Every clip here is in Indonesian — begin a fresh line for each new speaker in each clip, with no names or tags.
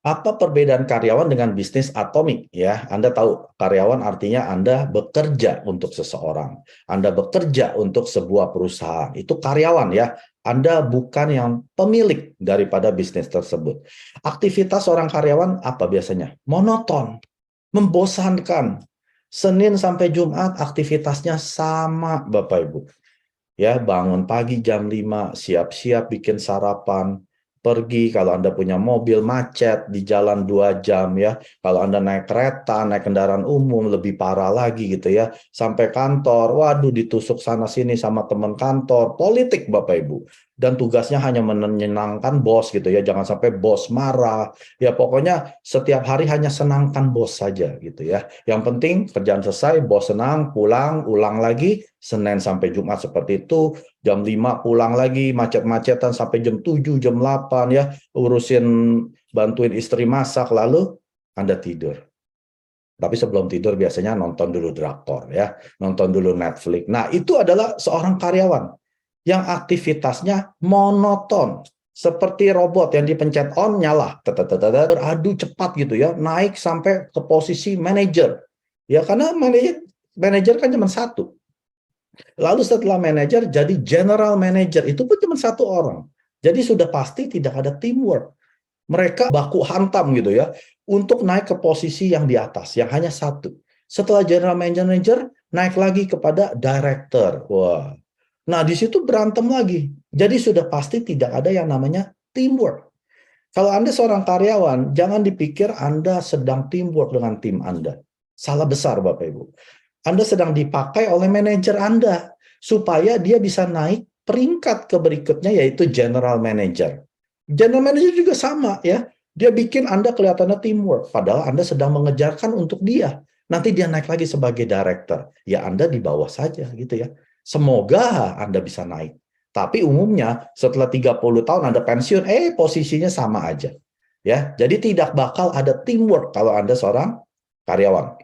Apa perbedaan karyawan dengan bisnis atomik? Ya, Anda tahu karyawan artinya Anda bekerja untuk seseorang, Anda bekerja untuk sebuah perusahaan. Itu karyawan ya. Anda bukan yang pemilik daripada bisnis tersebut. Aktivitas seorang karyawan apa biasanya? Monoton, membosankan. Senin sampai Jumat aktivitasnya sama, Bapak Ibu. Ya, bangun pagi jam 5, siap-siap bikin sarapan, pergi kalau Anda punya mobil macet di jalan 2 jam ya. Kalau Anda naik kereta, naik kendaraan umum lebih parah lagi gitu ya. Sampai kantor, waduh ditusuk sana sini sama teman kantor, politik Bapak Ibu. Dan tugasnya hanya menyenangkan bos gitu ya. Jangan sampai bos marah. Ya pokoknya setiap hari hanya senangkan bos saja gitu ya. Yang penting kerjaan selesai, bos senang, pulang, ulang lagi, Senin sampai Jumat seperti itu, jam 5 pulang lagi, macet-macetan sampai jam 7, jam 8 ya, urusin bantuin istri masak, lalu Anda tidur. Tapi sebelum tidur biasanya nonton dulu drakor ya, nonton dulu Netflix. Nah, itu adalah seorang karyawan yang aktivitasnya monoton. Seperti robot yang dipencet on, nyala. Beradu cepat gitu ya, naik sampai ke posisi manajer. Ya, karena manajer kan cuma satu. Lalu setelah manajer jadi general manager, itu pun cuma satu orang. Jadi sudah pasti tidak ada teamwork. Mereka baku hantam gitu ya, untuk naik ke posisi yang di atas, yang hanya satu. Setelah general manager, naik lagi kepada director. Wah. Nah, di situ berantem lagi. Jadi sudah pasti tidak ada yang namanya teamwork. Kalau Anda seorang karyawan, jangan dipikir Anda sedang teamwork dengan tim Anda. Salah besar, Bapak Ibu. Anda sedang dipakai oleh manajer Anda supaya dia bisa naik peringkat ke berikutnya, yaitu general manager. General manager juga sama ya. Dia bikin Anda kelihatannya teamwork, padahal Anda sedang mengejarkan untuk dia. Nanti dia naik lagi sebagai director. Ya Anda di bawah saja gitu ya. Semoga Anda bisa naik. Tapi umumnya setelah 30 tahun Anda pensiun, posisinya sama aja. Ya, jadi tidak bakal ada teamwork kalau Anda seorang karyawan.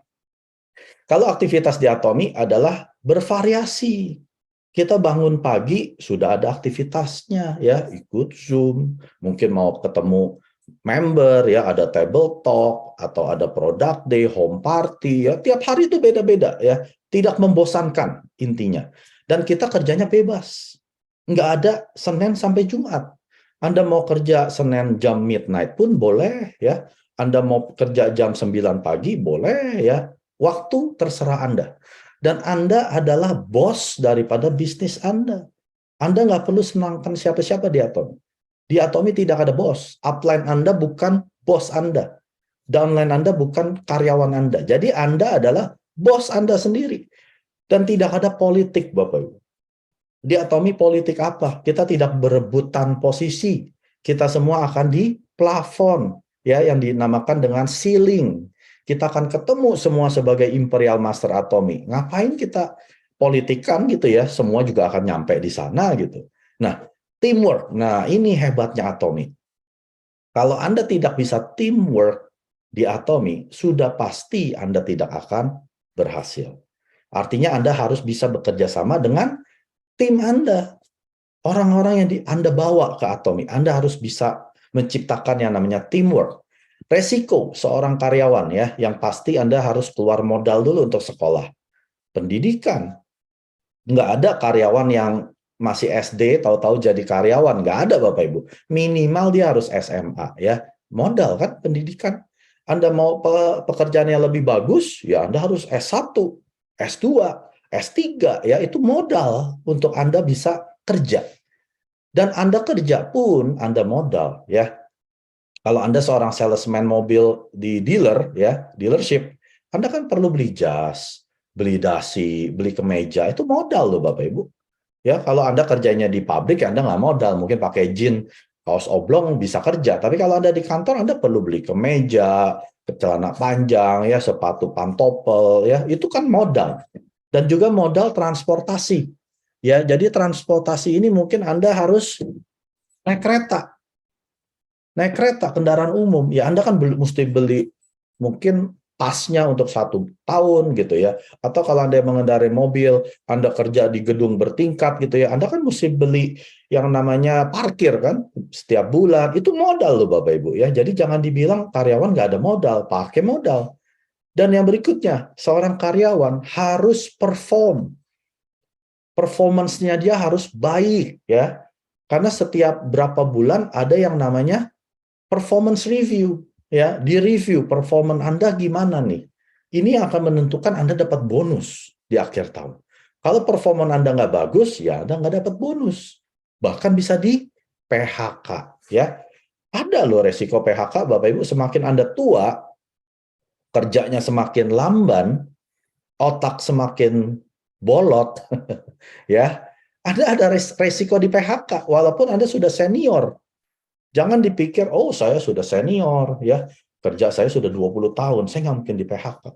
Kalau aktivitas di Atomi adalah bervariasi. Kita bangun pagi sudah ada aktivitasnya ya, ikut Zoom, mungkin mau ketemu member ya, ada table talk atau ada product day, home party ya, tiap hari itu beda-beda ya, tidak membosankan intinya. Dan kita kerjanya bebas. Nggak ada Senin sampai Jumat. Anda mau kerja Senin jam midnight pun boleh ya. Anda mau kerja jam 9 pagi boleh ya. Waktu terserah Anda. Dan Anda adalah bos daripada bisnis Anda. Anda nggak perlu senangkan siapa-siapa di Atomi. Di Atomi tidak ada bos. Upline Anda bukan bos Anda. Downline Anda bukan karyawan Anda. Jadi Anda adalah bos Anda sendiri. Dan tidak ada politik, Bapak Ibu. Di Atomi politik apa? Kita tidak berebutan posisi. Kita semua akan di plafon, ya, yang dinamakan dengan ceiling. Kita akan ketemu semua sebagai Imperial Master Atomi. Ngapain kita politikan gitu ya? Semua juga akan nyampe di sana gitu. Nah, teamwork. Nah, ini hebatnya Atomi. Kalau Anda tidak bisa teamwork di Atomi, sudah pasti Anda tidak akan berhasil. Artinya Anda harus bisa bekerja sama dengan tim Anda. Orang-orang yang Anda bawa ke Atomi, Anda harus bisa menciptakan yang namanya teamwork. Resiko seorang karyawan ya, yang pasti Anda harus keluar modal dulu untuk sekolah. Pendidikan. Nggak ada karyawan yang masih SD, tahu-tahu jadi karyawan. Nggak ada Bapak Ibu. Minimal dia harus SMA ya. Modal kan pendidikan. Anda mau pekerjaan yang lebih bagus, ya Anda harus S1, S2, S3 ya, itu modal untuk Anda bisa kerja. Dan Anda kerja pun Anda modal ya. Kalau Anda seorang salesman mobil di dealer ya, dealership, Anda kan perlu beli jas, beli dasi, beli kemeja, itu modal loh Bapak Ibu. Ya, kalau Anda kerjanya di pabrik ya Anda nggak modal, mungkin pakai jeans, kaos oblong bisa kerja. Tapi kalau Anda di kantor Anda perlu beli kemeja, celana panjang ya, sepatu pantopel ya, itu kan modal. Dan juga modal transportasi. Ya, jadi transportasi ini mungkin Anda harus naik kereta, kendaraan umum. Ya, Anda kan mesti beli mungkin pasnya untuk 1 tahun gitu ya. Atau kalau Anda mengendarai mobil, Anda kerja di gedung bertingkat gitu ya, Anda kan mesti beli yang namanya parkir kan setiap bulan. Itu modal loh Bapak Ibu ya. Jadi jangan dibilang karyawan nggak ada modal, pakai modal. Dan yang berikutnya, seorang karyawan harus perform. Performance-nya dia harus baik ya. Karena setiap berapa bulan ada yang namanya performance review ya, di review performance Anda gimana nih. Ini akan menentukan Anda dapat bonus di akhir tahun. Kalau performance Anda nggak bagus, ya Anda nggak dapat bonus. Bahkan bisa di PHK ya. Ada loh resiko PHK Bapak Ibu, semakin Anda tua, kerjanya semakin lamban, otak semakin bolot ya. Ada resiko di PHK walaupun Anda sudah senior. Jangan dipikir, oh saya sudah senior, ya kerja saya sudah 20 tahun, saya nggak mungkin di PHK.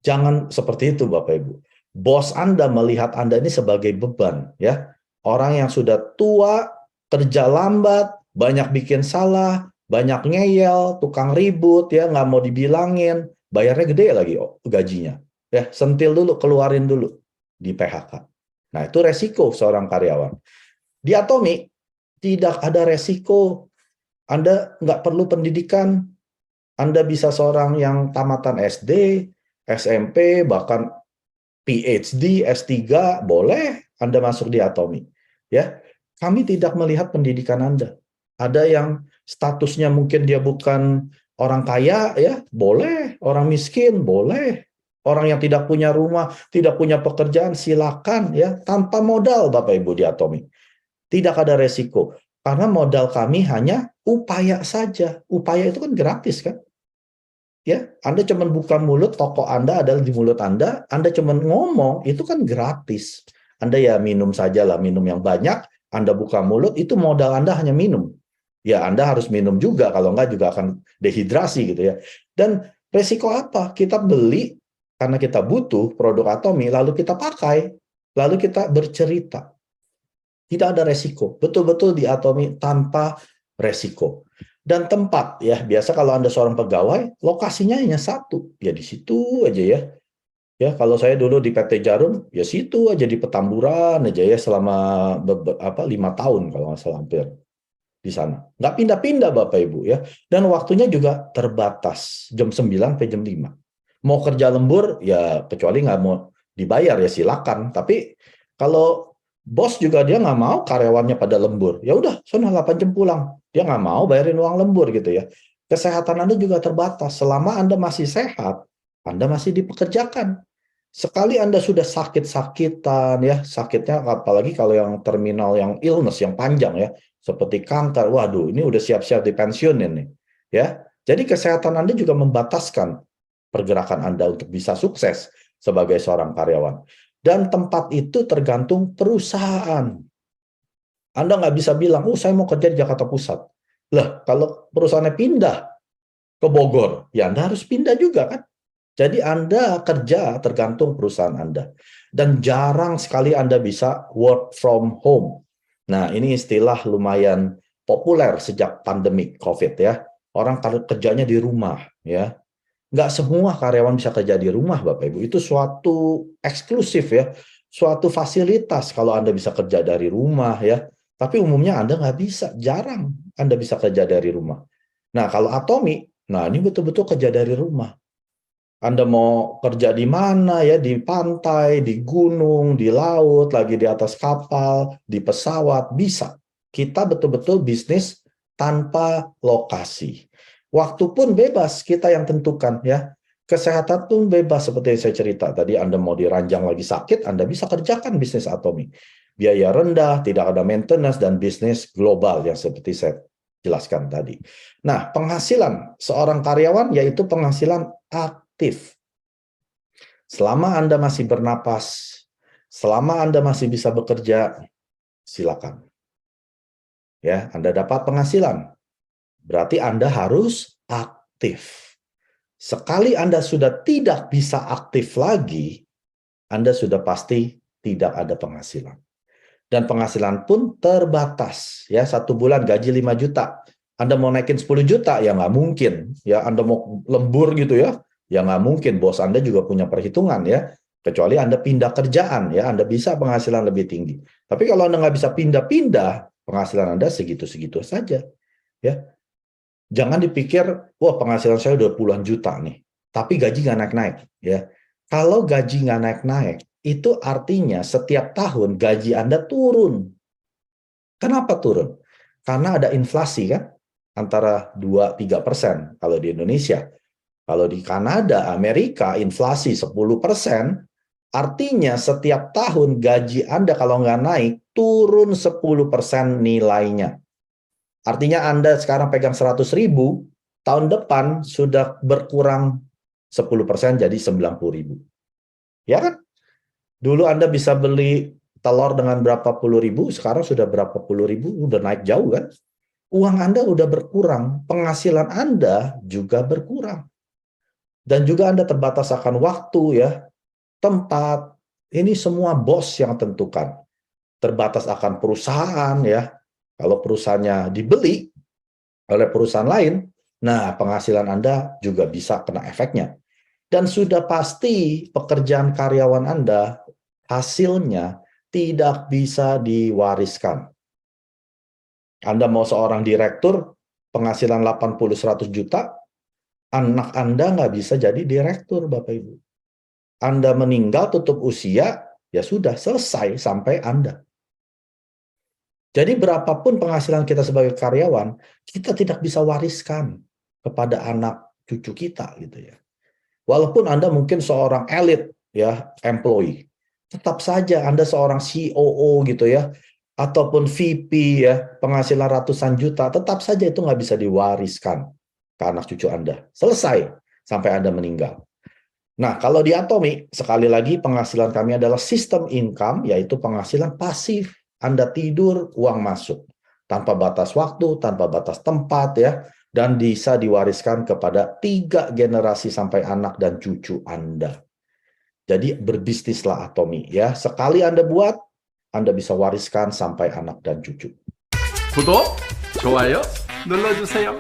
Jangan seperti itu Bapak Ibu. Bos Anda melihat Anda ini sebagai beban, ya. Orang yang sudah tua, kerja lambat, banyak bikin salah, banyak ngeyel, tukang ribut, ya nggak mau dibilangin, bayarnya gede lagi gajinya. Ya, sentil dulu, keluarin dulu di PHK. Nah, itu resiko seorang karyawan. Di Atomi, tidak ada resiko. Anda nggak perlu pendidikan. Anda bisa seorang yang tamatan SD, SMP, bahkan PhD, S3, boleh Anda masuk di Atomi. Ya, kami tidak melihat pendidikan Anda. Ada yang statusnya mungkin dia bukan orang kaya, ya boleh. Orang miskin, boleh. Orang yang tidak punya rumah, tidak punya pekerjaan, silakan ya, tanpa modal Bapak Ibu di Atomi. Tidak ada resiko. Karena modal kami hanya upaya saja. Upaya itu kan gratis kan? Ya, Anda cuma buka mulut, toko Anda adalah di mulut Anda cuma ngomong, itu kan gratis. Anda ya minum saja lah, minum yang banyak, Anda buka mulut, itu modal Anda hanya minum. Ya, Anda harus minum juga, kalau enggak juga akan dehidrasi gitu ya. Dan resiko apa? Kita beli karena kita butuh produk Atomi, lalu kita pakai, lalu kita bercerita. Tidak ada resiko, betul-betul di Atomi tanpa resiko. Dan tempat ya, biasa kalau Anda seorang pegawai, lokasinya hanya satu, ya di situ aja ya. Ya kalau saya dulu di PT Jarum, ya situ aja di Petamburan aja ya selama 5 tahun kalau nggak salah hampir di sana. Nggak pindah-pindah Bapak Ibu ya. Dan waktunya juga terbatas, jam 9 sampai jam 5. Mau kerja lembur, ya kecuali nggak mau dibayar ya silakan. Tapi kalau bos juga dia nggak mau karyawannya pada lembur, ya udah, sono 8 jam pulang. Dia nggak mau bayarin uang lembur gitu ya. Kesehatan Anda juga terbatas. Selama Anda masih sehat, Anda masih dipekerjakan. Sekali Anda sudah sakit-sakitan ya, sakitnya apalagi kalau yang terminal, yang illness, yang panjang ya, seperti kanker, waduh, ini udah siap-siap dipensiunin nih. Ya, jadi kesehatan Anda juga membataskan pergerakan Anda untuk bisa sukses sebagai seorang karyawan. Dan tempat itu tergantung perusahaan. Anda nggak bisa bilang, oh saya mau kerja di Jakarta Pusat. Lah, kalau perusahaannya pindah ke Bogor, ya Anda harus pindah juga kan. Jadi Anda kerja tergantung perusahaan Anda. Dan jarang sekali Anda bisa work from home. Nah, ini istilah lumayan populer sejak pandemi COVID ya. Orang kerjanya di rumah ya. Nggak semua karyawan bisa kerja di rumah, Bapak Ibu. Itu suatu eksklusif ya, suatu fasilitas kalau Anda bisa kerja dari rumah ya. Tapi umumnya Anda nggak bisa, jarang Anda bisa kerja dari rumah. Nah, kalau Atomi, nah ini betul-betul kerja dari rumah. Anda mau kerja di mana ya, di pantai, di gunung, di laut, lagi di atas kapal, di pesawat, bisa. Kita betul-betul bisnis tanpa lokasi. Waktu pun bebas, kita yang tentukan ya. Kesehatan pun bebas seperti yang saya cerita tadi. Anda mau diranjang lagi sakit, Anda bisa kerjakan bisnis Atomi. Biaya rendah, tidak ada maintenance, dan bisnis global yang seperti saya jelaskan tadi. Nah, penghasilan seorang karyawan yaitu penghasilan aktif. Selama Anda masih bernapas, selama Anda masih bisa bekerja, silakan. Ya, Anda dapat penghasilan. Berarti Anda harus aktif. Sekali Anda sudah tidak bisa aktif lagi, Anda sudah pasti tidak ada penghasilan. Dan penghasilan pun terbatas. Ya, 1 bulan gaji 5 juta. Anda mau naikin 10 juta, ya nggak mungkin. Ya, Anda mau lembur gitu ya, Ya nggak mungkin, bos Anda juga punya perhitungan ya. Kecuali Anda pindah kerjaan ya, Anda bisa penghasilan lebih tinggi. Tapi kalau Anda nggak bisa pindah-pindah, penghasilan Anda segitu-segitu saja. Ya, jangan dipikir, wah penghasilan saya udah puluhan juta nih, tapi gaji nggak naik-naik. Ya, kalau gaji nggak naik-naik, itu artinya setiap tahun gaji Anda turun. Kenapa turun? Karena ada inflasi kan, antara 2-3% kalau di Indonesia. Kalau di Kanada, Amerika, inflasi 10%, artinya setiap tahun gaji Anda kalau nggak naik, turun 10% nilainya. Artinya Anda sekarang pegang 100.000, tahun depan sudah berkurang 10% jadi 90.000. Ya kan? Dulu Anda bisa beli telur dengan berapa puluh ribu, sekarang sudah berapa puluh ribu, udah naik jauh kan? Uang Anda udah berkurang, penghasilan Anda juga berkurang. Dan juga Anda terbatas akan waktu ya, tempat, ini semua bos yang tentukan. Terbatas akan perusahaan ya, kalau perusahaannya dibeli oleh perusahaan lain, nah penghasilan Anda juga bisa kena efeknya. Dan sudah pasti pekerjaan karyawan Anda, hasilnya tidak bisa diwariskan. Anda mau seorang direktur, penghasilan 80-100 juta, anak Anda nggak bisa jadi direktur, Bapak Ibu. Anda meninggal tutup usia, ya sudah selesai sampai Anda. Jadi berapapun penghasilan kita sebagai karyawan, kita tidak bisa wariskan kepada anak cucu kita gitu ya. Walaupun Anda mungkin seorang elit ya, employee, tetap saja Anda seorang COO gitu ya, ataupun VP ya, penghasilan ratusan juta, tetap saja itu nggak bisa diwariskan ke anak cucu Anda. Selesai sampai Anda meninggal. Nah, kalau di Atomi, sekali lagi penghasilan kami adalah sistem income, yaitu penghasilan pasif. Anda tidur, uang masuk. Tanpa batas waktu, tanpa batas tempat ya, dan bisa diwariskan kepada 3 generasi sampai anak dan cucu Anda. Jadi berbisnislah Atomi ya. Sekali Anda buat, Anda bisa wariskan sampai anak dan cucu.
구독, 좋아요 눌러주세요.